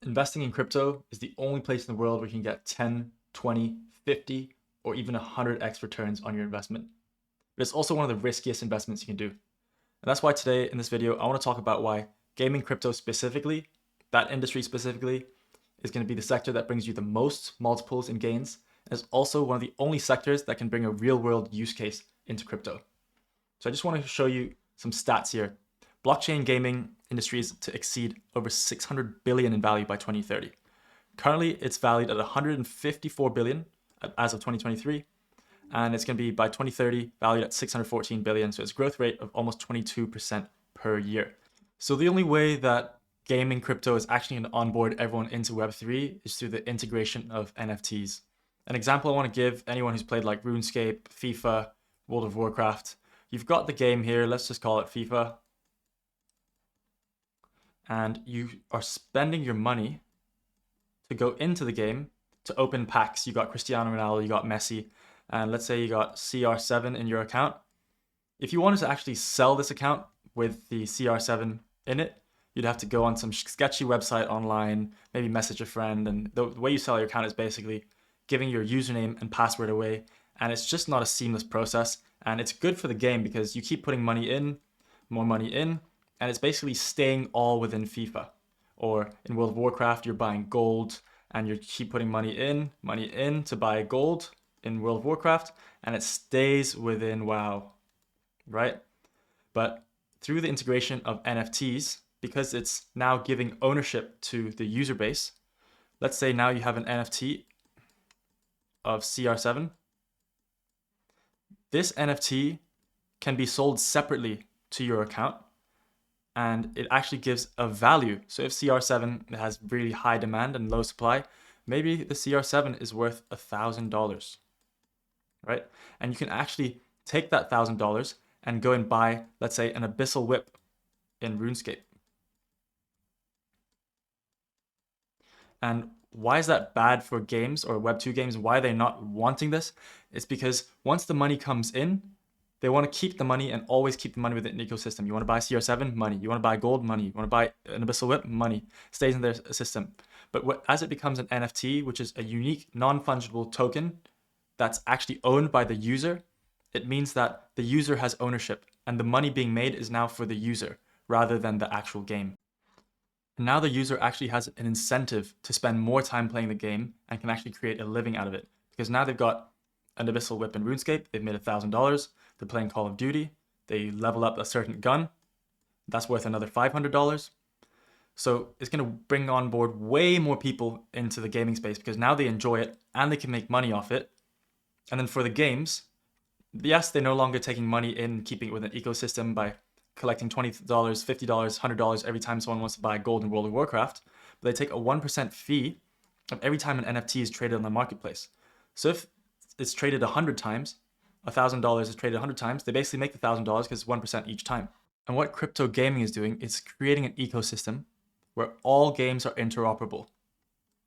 Investing in crypto is the only place in the world where you can get 10, 20, 50, or even 100x returns on your investment. But it's also one of the riskiest investments you can do. And that's why today in this video, I want to talk about why gaming crypto specifically, that industry specifically, is going to be the sector that brings you the most multiples in gains. And it's also one of the only sectors that can bring a real world use case into crypto. So I just want to show you some stats here. Blockchain gaming industry is to exceed over 600 billion in value by 2030. Currently, it's valued at 154 billion as of 2023, and it's going to be by 2030 valued at 614 billion. So it's a growth rate of almost 22% per year. So the only way that gaming crypto is actually going to onboard everyone into Web3 is through the integration of NFTs. An example I want to give anyone who's played like RuneScape, FIFA, World of Warcraft. You've got the game here, let's just call it FIFA. And you are spending your money to go into the game to open packs. You got Cristiano Ronaldo, you got Messi, and let's say you got CR7 in your account. If you wanted to actually sell this account with the CR7 in it, you'd have to go on some sketchy website online, maybe message a friend, and the way you sell your account is basically giving your username and password away, and it's just not a seamless process, and it's good for the game because you keep putting money in, more money in, and it's basically staying all within FIFA. Or in World of Warcraft, you're buying gold and you keep putting money in to buy gold in World of Warcraft, and it stays within WoW, right? But through the integration of NFTs, because it's now giving ownership to the user base, let's say now you have an NFT of CR7. This NFT can be sold separately to your account, and it actually gives a value. So if CR7 has really high demand and low supply, maybe the CR7 is worth $1,000, right? And you can actually take that $1,000 and go and buy, let's say, an Abyssal Whip in RuneScape. And why is that bad for games or Web2 games? Why are they not wanting this? It's because once the money comes in, they want to keep the money and always keep the money within an ecosystem. You want to buy CR7, money. You want to buy gold, money. You want to buy an Abyssal Whip, money. Stays in their system. But as it becomes an NFT, which is a unique, non-fungible token that's actually owned by the user, it means that the user has ownership and the money being made is now for the user rather than the actual game. And now the user actually has an incentive to spend more time playing the game and can actually create a living out of it. Because now they've got an Abyssal Whip in RuneScape, they've made $1,000, they're playing Call of Duty, they level up a certain gun, that's worth another $500. So it's going to bring on board way more people into the gaming space because now they enjoy it and they can make money off it. And then for the games, yes, they're no longer taking money in, keeping it with an ecosystem by collecting $20, $50, $100 every time someone wants to buy gold in World of Warcraft, but they take a 1% fee of every time an NFT is traded on the marketplace. So if it's traded 100 times, $1,000 is traded 100 times, they basically make the $1,000 because it's 1% each time. And what crypto gaming is doing is creating an ecosystem where all games are interoperable.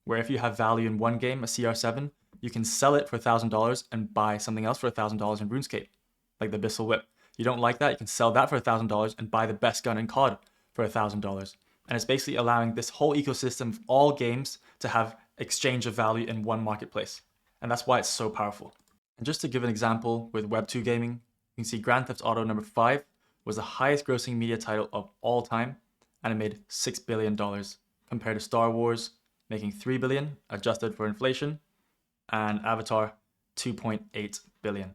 Where if you have value in one game, a CR7, you can sell it for $1,000 and buy something else for $1,000 in RuneScape, like the Abyssal Whip. You don't like that, you can sell that for $1,000 and buy the best gun in COD for $1,000. And it's basically allowing this whole ecosystem of all games to have exchange of value in one marketplace. And that's why it's so powerful. And just to give an example with Web2 gaming, you can see Grand Theft Auto number 5 was the highest grossing media title of all time, and it made $6 billion compared to Star Wars making $3 billion adjusted for inflation, and Avatar 2.8 billion.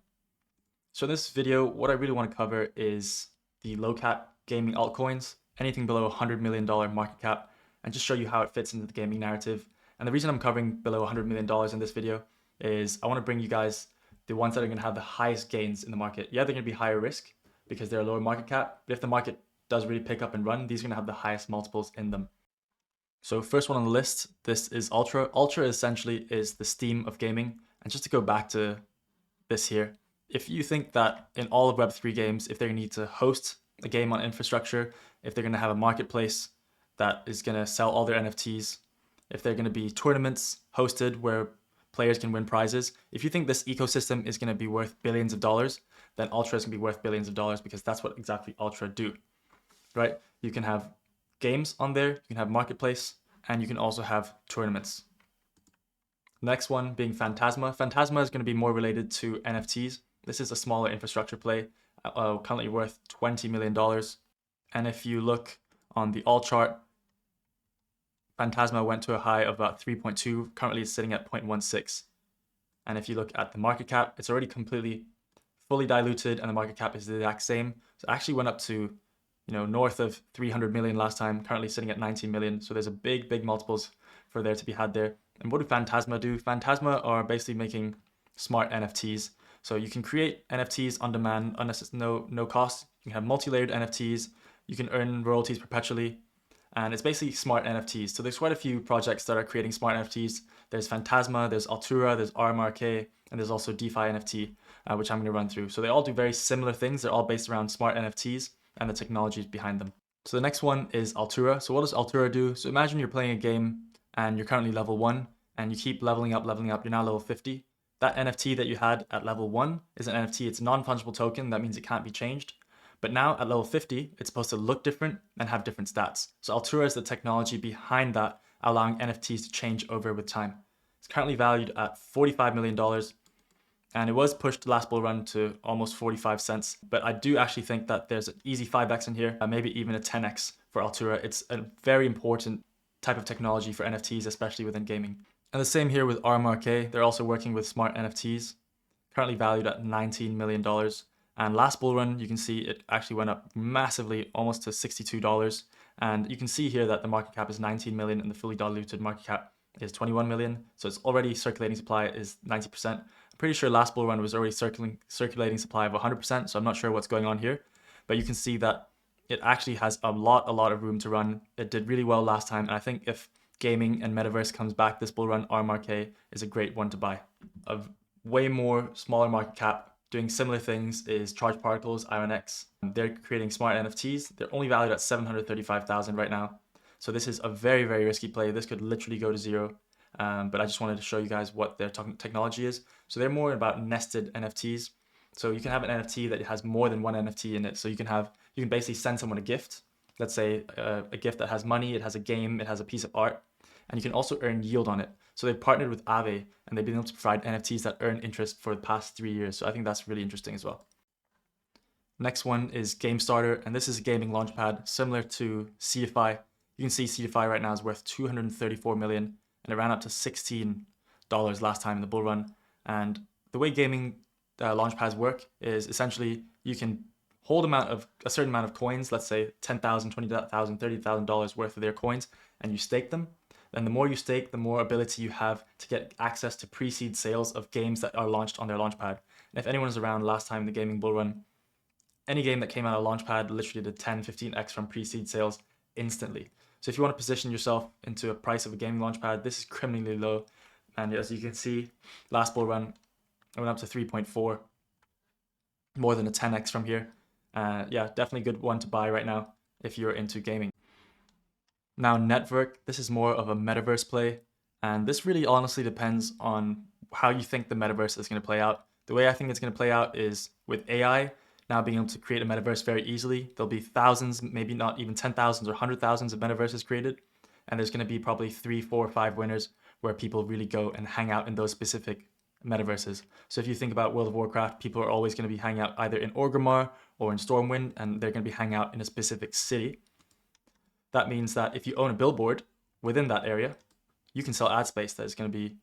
So in this video, what I really want to cover is the low cap gaming altcoins, anything below $100 million market cap, and just show you how it fits into the gaming narrative. And the reason I'm covering below $100 million in this video is I want to bring you guys the ones that are going to have the highest gains in the market. Yeah, they're going to be higher risk because they're a lower market cap, but if the market does really pick up and run, these are going to have the highest multiples in them. So first one on the list, this is Ultra. Ultra essentially is the Steam of gaming. And just to go back to this here, if you think that in all of Web3 games, if they need to host a game on infrastructure, if they're going to have a marketplace that is going to sell all their NFTs, if they're going to be tournaments hosted where players can win prizes, if you think this ecosystem is going to be worth billions of dollars, then Ultra is going to be worth billions of dollars because that's what exactly Ultra do, right? You can have games on there, you can have marketplace, and you can also have tournaments. Next one being Phantasma. Phantasma is going to be more related to NFTs. This is a smaller infrastructure play, currently worth $20 million. And if you look on the alt chart, Phantasma went to a high of about 3.2, currently it's sitting at 0.16. And if you look at the market cap, it's already completely fully diluted and the market cap is the exact same. So it actually went up to, north of 300 million last time, currently sitting at 19 million. So there's a big multiples for there to be had there. And what do Phantasma do? Phantasma are basically making smart NFTs. So you can create NFTs on demand, no cost. You can have multi-layered NFTs. You can earn royalties perpetually. And it's basically smart NFTs. So there's quite a few projects that are creating smart NFTs. There's Phantasma, there's Altura, there's RMRK, and there's also DeFi NFT, which I'm going to run through. So they all do very similar things. They're all based around smart NFTs and the technologies behind them. So the next one is Altura. So what does Altura do? So imagine you're playing a game and you're currently level 1 and you keep leveling up. You're now level 50. That NFT that you had at level 1 is an NFT. It's a non-fungible token. That means it can't be changed. But now at level 50, it's supposed to look different and have different stats. So Altura is the technology behind that, allowing NFTs to change over with time. It's currently valued at $45 million, and it was pushed last bull run to almost 45 cents. But I do actually think that there's an easy 5x in here, maybe even a 10x for Altura. It's a very important type of technology for NFTs, especially within gaming. And the same here with RMRK. They're also working with smart NFTs, currently valued at $19 million. And last bull run, you can see it actually went up massively, almost to $62. And you can see here that the market cap is 19 million and the fully diluted market cap is 21 million. So it's already circulating supply is 90%. I'm pretty sure last bull run was already circulating supply of 100%. So I'm not sure what's going on here, but you can see that it actually has a lot of room to run. It did really well last time. And I think if gaming and metaverse comes back this bull run, RMRK is a great one to buy. A way more smaller market cap, doing similar things is Charged Particles, IronX. They're creating smart NFTs. They're only valued at 735,000 right now. So this is a very risky play. This could literally go to zero. But I just wanted to show you guys what their technology is. So they're more about nested NFTs. So you can have an NFT that has more than one NFT in it. So you can basically send someone a gift. Let's say a gift that has money, it has a game, it has a piece of art, and you can also earn yield on it. So they've partnered with Aave and they've been able to provide NFTs that earn interest for the past 3 years. So I think that's really interesting as well. Next one is Game Starter, and this is a gaming launchpad similar to CDFI. You can see CDFI right now is worth 234 million and it ran up to $16 last time in the bull run. And the way gaming launchpads work is essentially you can hold a certain amount of coins, let's say $10,000, $20,000, $30,000 worth of their coins, and you stake them. And the more you stake, the more ability you have to get access to pre-seed sales of games that are launched on their launchpad. And if anyone was around last time in the gaming bull run, any game that came out of launchpad literally did 10, 15x from pre-seed sales instantly. So if you want to position yourself into a price of a gaming launchpad, this is criminally low. And as you can see, last bull run, it went up to 3.4, more than a 10x from here. Yeah, definitely a good one to buy right now if you're into gaming. Now Network, this is more of a metaverse play, and this really honestly depends on how you think the metaverse is going to play out. The way I think it's going to play out is with AI now being able to create a metaverse very easily. There'll be thousands, maybe not even 10,000s or 100,000s of metaverses created, and there's going to be probably 3, 4, 5 winners where people really go and hang out in those specific metaverses. So if you think about World of Warcraft, people are always going to be hanging out either in Orgrimmar or in Stormwind, and they're going to be hanging out in a specific city. That means that if you own a billboard within that area, you can sell ad space that is going to be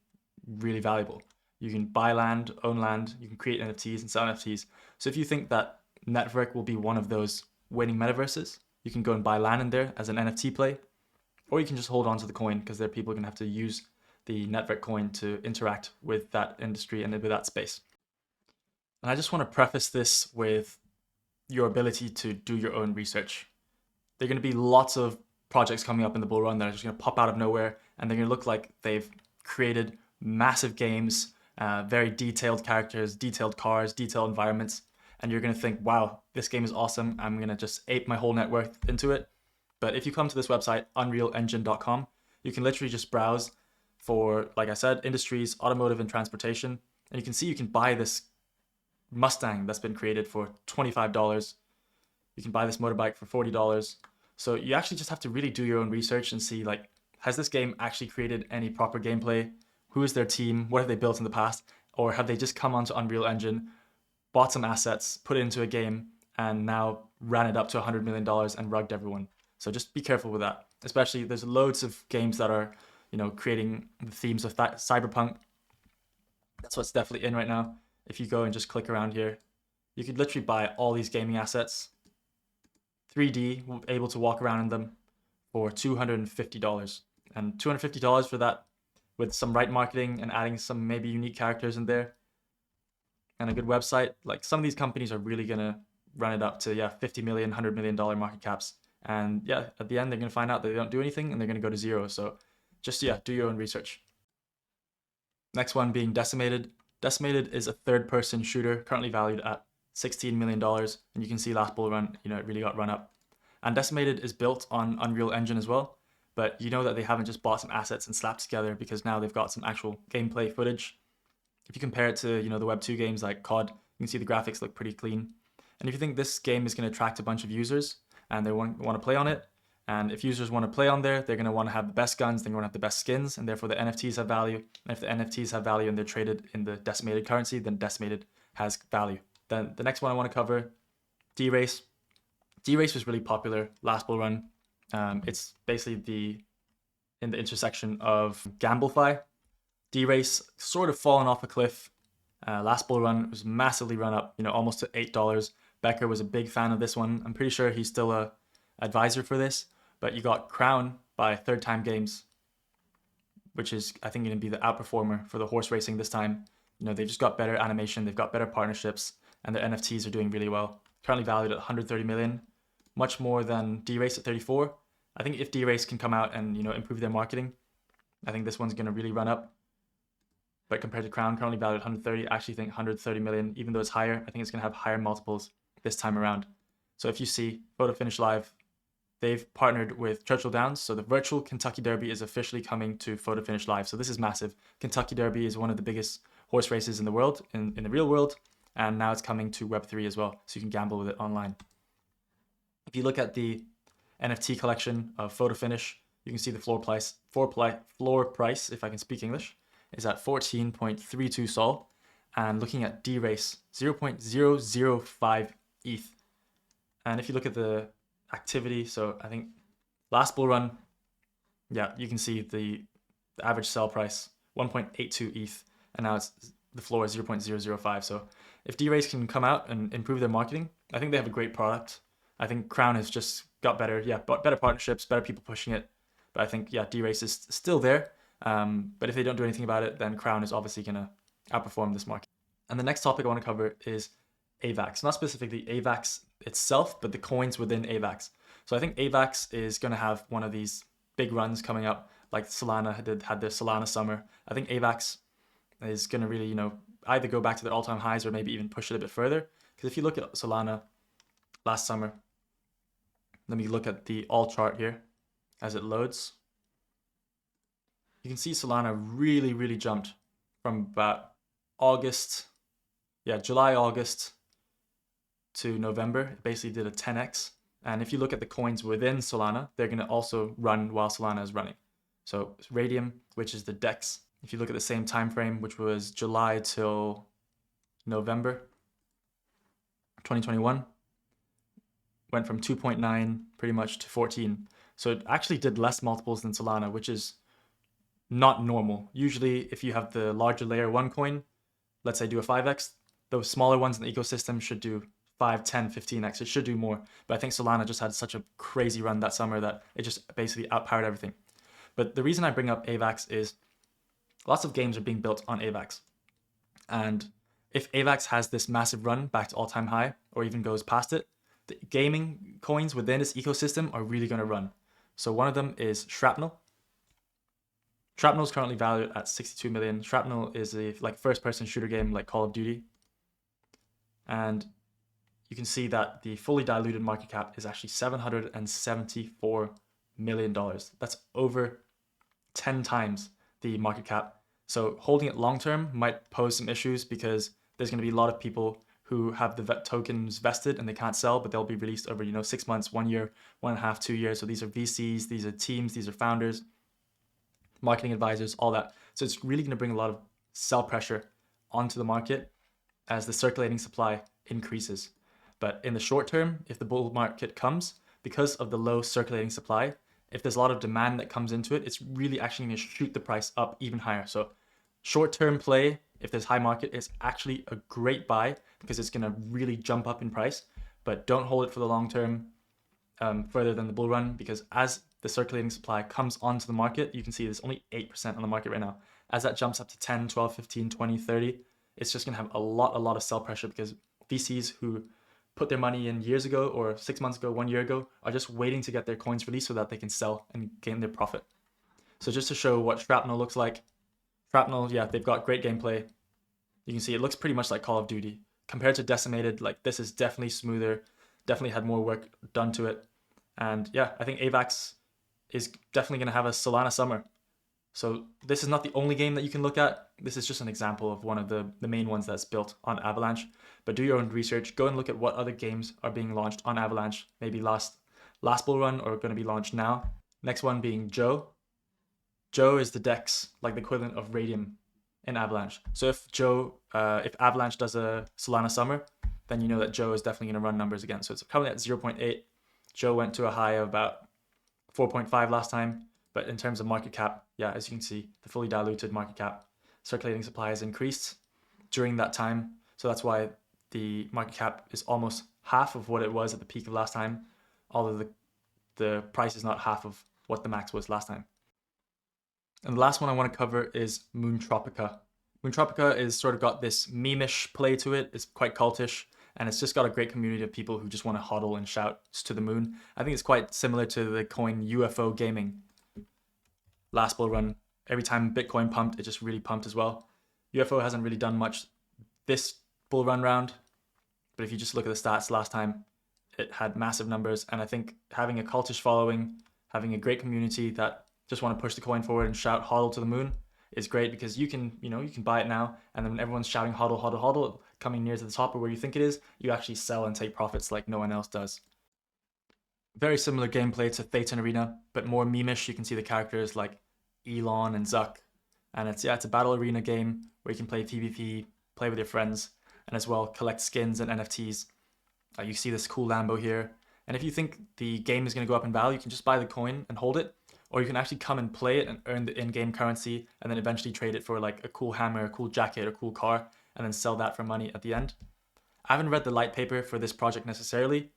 really valuable. You can buy land, own land, you can create NFTs and sell NFTs. So if you think that Network will be one of those winning metaverses, you can go and buy land in there as an NFT play, or you can just hold on to the coin because there are people going to have to use the Network coin to interact with that industry and with that space. And I just want to preface this with your ability to do your own research. There are going to be lots of projects coming up in the bull run that are just going to pop out of nowhere, and they're going to look like they've created massive games, very detailed characters, detailed cars, detailed environments, and you're going to think, wow, this game is awesome. I'm going to just ape my whole net worth into it. But if you come to this website, unrealengine.com, you can literally just browse for, like I said, industries, automotive and transportation, and you can see you can buy this Mustang that's been created for $25. You can buy this motorbike for $40. So you actually just have to really do your own research and see like has this game actually created any proper gameplay? Who is their team? What have they built in the past? Or have they just come onto Unreal Engine, bought some assets, put it into a game, and now ran it up to $100 million and rugged everyone? So just be careful with that. Especially, there's loads of games that are, creating the themes of cyberpunk. That's what's definitely in right now. If you go and just click around here, you could literally buy all these gaming assets, 3D, able to walk around in them for $250. And $250 for that, with some right marketing and adding some maybe unique characters in there and a good website, like some of these companies are really gonna run it up to 50 million, $100 million market caps. And at the end they're gonna find out that they don't do anything and they're gonna go to zero. So just do your own research. Next one being Decimated. Decimated is a third-person shooter currently valued at $16 million, and you can see last bull run, it really got run up. And Decimated is built on Unreal Engine as well, but you know that they haven't just bought some assets and slapped together, because now they've got some actual gameplay footage. If you compare it to the Web 2 games like COD, you can see the graphics look pretty clean. And if you think this game is going to attract a bunch of users and they want to play on it, and if users want to play on there, they're going to want to have the best guns, they're going to have the best skins, and therefore the NFTs have value. And if the NFTs have value and they're traded in the Decimated currency, then Decimated has value. Then the next one I want to cover, D-Race. D-Race was really popular last bull run. It's basically in the intersection of GambleFi. D-Race sort of fallen off a cliff. Last bull run was massively run up, almost to $8. Becker was a big fan of this one. I'm pretty sure he's still a advisor for this. But you got Crown by Third Time Games, which is, I think, going to be the outperformer for the horse racing this time. They've just got better animation, they've got better partnerships, and their NFTs are doing really well. Currently valued at 130 million, much more than D-Race at 34. I think if D-Race can come out and improve their marketing, I think this one's going to really run up. But compared to Crown, currently valued at 130, I actually think 130 million, even though it's higher, I think it's going to have higher multiples this time around. So if you see Photo Finish Live, they've partnered with Churchill Downs. So the virtual Kentucky Derby is officially coming to Photo Finish Live. So this is massive. Kentucky Derby is one of the biggest horse races in the world, in the real world. And now it's coming to Web3 as well. So you can gamble with it online. If you look at the NFT collection of Photo Finish, you can see the floor price, if I can speak English, is at 14.32 Sol. And looking at D-Race, 0.005 ETH. And if you look at the activity, so I think last bull run, you can see the average sell price, 1.82 ETH, and now the floor is 0.005. So if D-Race can come out and improve their marketing, I think they have a great product. I think Crown has just got better partnerships, better people pushing it. But I think, D-Race is still there. But if they don't do anything about it, then Crown is obviously going to outperform this market. And the next topic I want to cover is AVAX. Not specifically AVAX itself, but the coins within AVAX. So I think AVAX is going to have one of these big runs coming up, like Solana had their Solana summer. I think AVAX is going to really, either go back to their all-time highs or maybe even push it a bit further. Because if you look at Solana last summer, let me look at the all chart here as it loads. You can see Solana really, really jumped from about July, August to November. It basically did a 10x. And if you look at the coins within Solana, they're going to also run while Solana is running. So Radium, which is the DEX, if you look at the same time frame, which was July till November 2021, went from 2.9 pretty much to 14. So it actually did less multiples than Solana, which is not normal. Usually if you have the larger layer 1 coin, let's say do a 5x, those smaller ones in the ecosystem should do 5, 10, 15x. It should do more. But I think Solana just had such a crazy run that summer that it just basically outpowered everything. But the reason I bring up AVAX is lots of games are being built on AVAX. And if AVAX has this massive run back to all-time high, or even goes past it, the gaming coins within its ecosystem are really going to run. So one of them is Shrapnel. Shrapnel is currently valued at 62 million. Shrapnel is a first-person shooter game like Call of Duty. And you can see that the fully diluted market cap is actually $774 million. That's over 10 times the market cap. So holding it long-term might pose some issues because there's going to be a lot of people who have the tokens vested and they can't sell, but they'll be released over 6 months, 1 year, 1.5, 2 years. So these are VCs, these are teams, these are founders. marketing advisors, all that. So it's really going to bring a lot of sell pressure onto the market as the circulating supply increases. But in the short term, if the bull market comes, because of the low circulating supply, if there's a lot of demand that comes into it, it's really actually going to shoot the price up even higher. So short-term play, if there's high market, is actually a great buy because it's going to really jump up in price. But don't hold it for the long term further than the bull run, because as the circulating supply comes onto the market, you can see there's only 8% on the market right now. As that jumps up to 10, 12, 15, 20, 30, it's just going to have a lot of sell pressure, because VCs who put their money in years ago or 6 months ago, 1 year ago, are just waiting to get their coins released so that they can sell and gain their profit. So just to show what Shrapnel looks like, Shrapnel, yeah, they've got great gameplay. You can see it looks pretty much like Call of Duty. Compared to Decimated, like this is definitely smoother, definitely had more work done to it. And yeah, I think AVAX is definitely going to have a Solana summer. So this is not the only game that you can look at. This is just an example of one of the main ones that's built on Avalanche. But do your own research. Go and look at what other games are being launched on Avalanche. Maybe last bull run or going to be launched now. Next one being Joe. Joe is the DEX, like the equivalent of Radium in Avalanche. So if Avalanche does a Solana summer, then you know that Joe is definitely going to run numbers again. So it's currently at 0.8. Joe went to a high of about 4.5 last time. But in terms of market cap, yeah, as you can see, the fully diluted market cap, circulating supply has increased during that time. So that's why the market cap is almost half of what it was at the peak of last time, although the price is not half of what the max was last time. And the last one I want to cover is Moontropica. Moontropica is sort of got this meme-ish play to it. It's quite cultish, and it's just got a great community of people who just want to hodl and shout to the moon. I think it's quite similar to the coin UFO gaming. Last bull run, every time Bitcoin pumped, it just really pumped as well. UFO hasn't really done much this bull run round, but if you just look at the stats last time, it had massive numbers. And I think having a cultish following, having a great community that just want to push the coin forward and shout hodl to the moon is great, because you can buy it now, and then when everyone's shouting hodl, hodl, hodl, coming near to the top or where you think it is, you actually sell and take profits like no one else does. Very similar gameplay to Phaeton Arena, but more meme-ish. You can see the characters like Elon and Zuck, and it's a battle arena game where you can play PvP, play with your friends, and as well collect skins and NFTs. You see this cool Lambo here, and if you think the game is going to go up in value, you can just buy the coin and hold it, or you can actually come and play it and earn the in-game currency, and then eventually trade it for like a cool hammer, a cool jacket, or a cool car, and then sell that for money at the end. I haven't read the light paper for this project necessarily,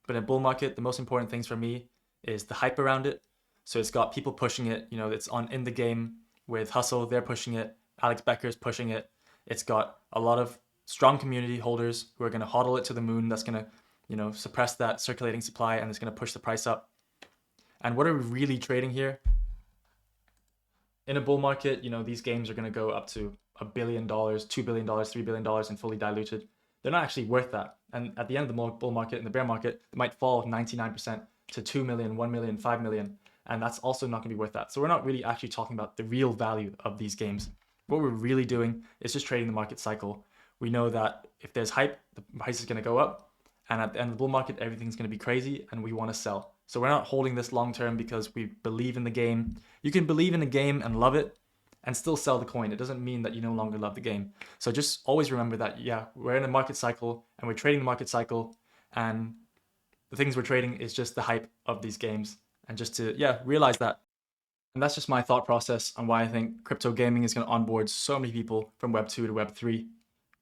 but in a bull market, the most important things for me is the hype around it. So it's got people pushing it, it's on in the game with Hustle, they're pushing it, Alex Becker's pushing it. It's got a lot of strong community holders who are going to hodl it to the moon. That's going to, suppress that circulating supply, and it's going to push the price up. And what are we really trading here? In a bull market, these games are going to go up to $1 billion, $2 billion, $3 billion and fully diluted. They're not actually worth that. And at the end of the bull market, in the bear market, they might fall 99% to 2 million, 1 million, 5 million. And that's also not going to be worth that. So we're not really actually talking about the real value of these games. What we're really doing is just trading the market cycle. We know that if there's hype, the price is going to go up. And at the end of the bull market, everything's going to be crazy and we want to sell. So we're not holding this long term because we believe in the game. You can believe in a game and love it and still sell the coin. It doesn't mean that you no longer love the game. So just always remember that, we're in a market cycle and we're trading the market cycle, and the things we're trading is just the hype of these games. And just to, realize that. And that's just my thought process on why I think crypto gaming is going to onboard so many people from Web 2 to Web 3.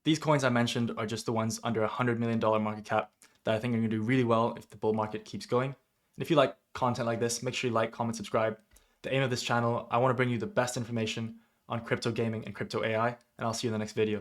These coins I mentioned are just the ones under $100 million market cap that I think are going to do really well if the bull market keeps going. And if you like content like this, make sure you like, comment, subscribe. The aim of this channel, I want to bring you the best information on crypto gaming and crypto AI, and I'll see you in the next video.